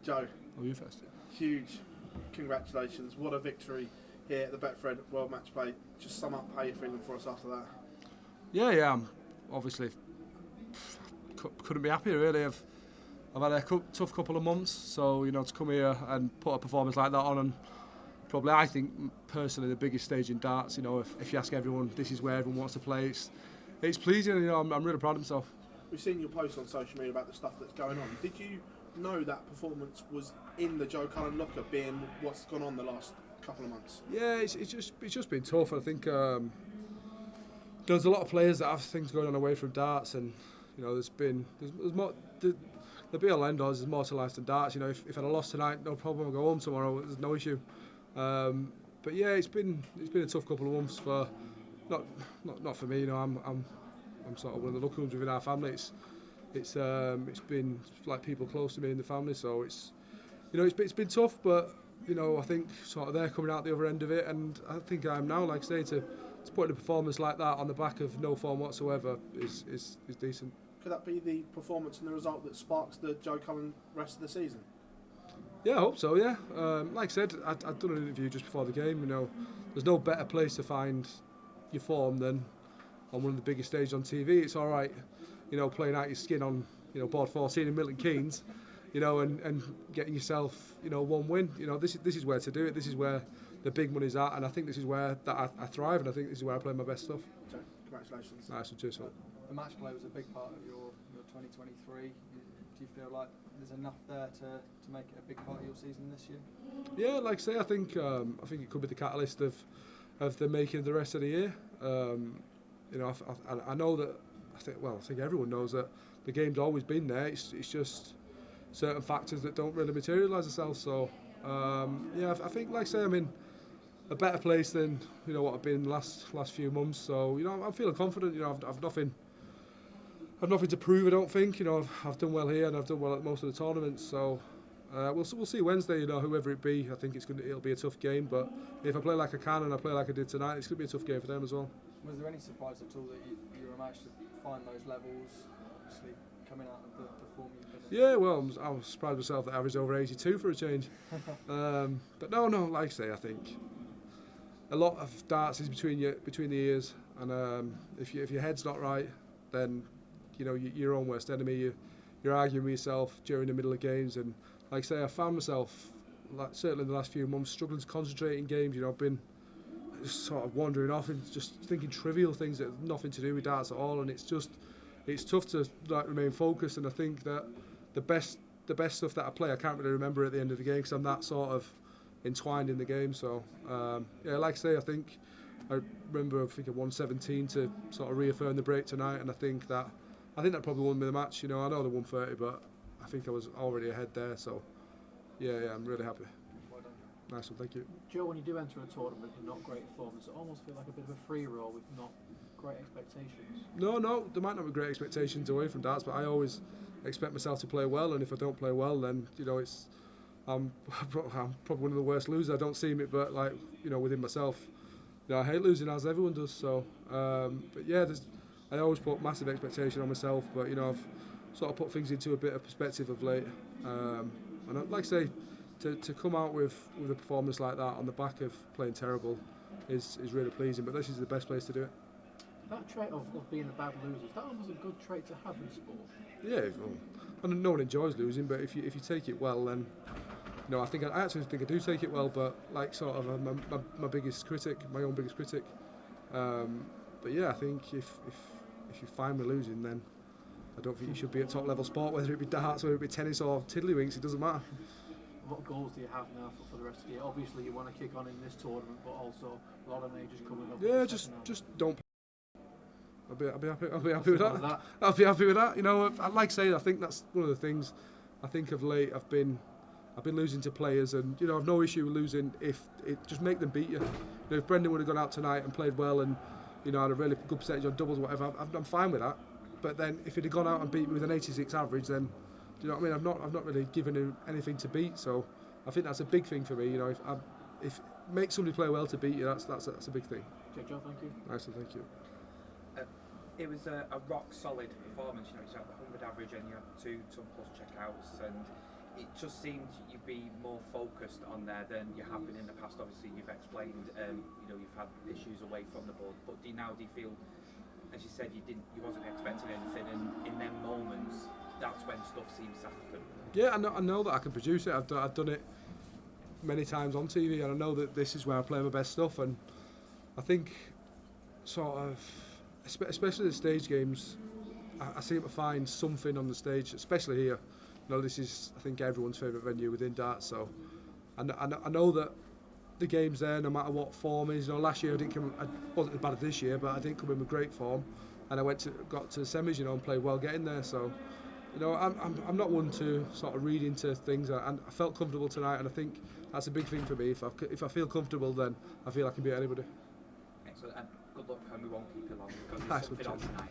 Joe. Oh, you first. Huge congratulations. What a victory here at the Betfred World Matchplay. Just sum up how you're feeling for us after that. Yeah, I'm obviously couldn't be happier really. I've had a tough couple of months, so to come here and put a performance like that on, and probably I think personally the biggest stage in darts. If you ask everyone, this is where everyone wants to play. It's pleasing. I'm really proud of myself. We've seen your posts on social media about the stuff that's going on. Did you know that performance was in the Joe Cullen locker, being what's gone on the last couple of months? Yeah, it's just been tough. I think there's a lot of players that have things going on away from darts, and there's more. The be-all end-all is there's more to life than darts. If I'd have lost tonight, no problem. I'll go home tomorrow. There's no issue. But yeah, it's been a tough couple of months for not for me. I'm sort of one of the lucky ones within our family. It's been like people close to me in the family, so it's been tough, but I think sort of they're coming out the other end of it, and I think I'm now, like I say, to put in a performance like that on the back of no form whatsoever is decent. Could that be the performance and the result that sparks the Joe Cullen rest of the season? Yeah, I hope so. Yeah, like I said, I'd done an interview just before the game. There's no better place to find your form than on one of the biggest stages on TV. It's all right, playing out your skin on board 14 in Milton Keynes, and getting yourself one win. This is where to do it. This is where the big money's at, and I think this is where that I thrive, and I think this is where I play my best stuff. So, congratulations. Nice one, cheers. The match play was a big part of your 2023. Do you feel like there's enough there to make it a big part of your season this year? Yeah, like I say, I think it could be the catalyst of the making of the rest of the year. I know that I think everyone knows that the game's always been there. It's just certain factors that don't really materialise themselves. So I think, like I say, I'm in a better place than what I've been the last few months. So I'm feeling confident. I've nothing to prove. I don't think. I've done well here and I've done well at most of the tournaments. So we'll see Wednesday. Whoever it be, I think it'll be a tough game. But if I play like I can and I play like I did tonight, it's going to be a tough game for them as well. Was there any surprise at all that you were managed to find those levels, obviously coming out of the form you've been in? Yeah, well, I was surprised myself that I averaged over 82 for a change. But no, like I say, I think a lot of darts is between the ears, and if your head's not right, then you're your own worst enemy. You're arguing with yourself during the middle of games, and like I say, I found myself, certainly in the last few months, struggling to concentrate in games. I've been just sort of wandering off and just thinking trivial things that have nothing to do with darts at all, and it's tough to remain focused. And I think that the best stuff that I play, I can't really remember at the end of the game because I'm that sort of entwined in the game. So like I say, I remember 117 to sort of reaffirm the break tonight, and I think that probably won me the match. I know the 130, but I think I was already ahead there. So yeah, I'm really happy. Nice one, thank you. Joe, when you do enter a tournament in not great form, does it almost feel like a bit of a free roll with not great expectations? No, there might not be great expectations away from darts, but I always expect myself to play well, and if I don't play well, then I'm probably one of the worst losers. I don't seem it, but within myself, I hate losing, as everyone does. So, but yeah, I always put massive expectation on myself, but I've sort of put things into a bit of perspective of late, and I'd like to say, to come out with a performance like that on the back of playing terrible is really pleasing. But this is the best place to do it. That trait of being a bad loser, is that almost a good trait to have in sport? Yeah, and no one enjoys losing, but if you take it well, then I actually think I do take it well. But sort of my biggest critic, my own biggest critic. But yeah, I think if you find me losing, then I don't think you should be at top level sport, whether it be darts, whether it be tennis or tiddlywinks. It doesn't matter. What goals do you have now for the rest of the year? Obviously, you want to kick on in this tournament, but also a lot of majors coming up. Yeah, just don't. I'll be happy with that. I'll be happy with that. Like I say, I think that's one of the things. I think of late I've been losing to players, and I've no issue with losing if it just make them beat you. If Brendan would have gone out tonight and played well and had a really good percentage on doubles or whatever, I'm fine with that. But then if he'd have gone out and beat me with an 86 average, then do you know what I mean? I've not really given him anything to beat, so I think that's a big thing for me. If make somebody play well to beat you, that's a big thing. Okay, Joe, thank you. Nice, thank you. It was a rock solid performance. You shot the 100 average and you had 2 ton plus checkouts, and it just seemed you'd be more focused on there than you have been in the past. Obviously, you've explained, you've had issues away from the board, but do you feel, as you said, you wasn't expecting anything, and in them moments, that's when stuff seems to happen? Yeah, I know that I can produce it. I've done it many times on TV, and I know that this is where I play my best stuff. And I think, sort of, especially the stage games, I seem to find something on the stage, especially here. This is, I think, everyone's favourite venue within darts. So, I know that the game's there no matter what form is. Last year I wasn't as bad as this year, but I didn't come in with great form, and I got to the semis, and played well getting there. So, I'm not one to sort of read into things, and I felt comfortable tonight, and I think that's a big thing for me. If I feel comfortable, then I feel I can beat anybody. Excellent, and good luck, and we won't keep you long because Nice there's something one, on tonight.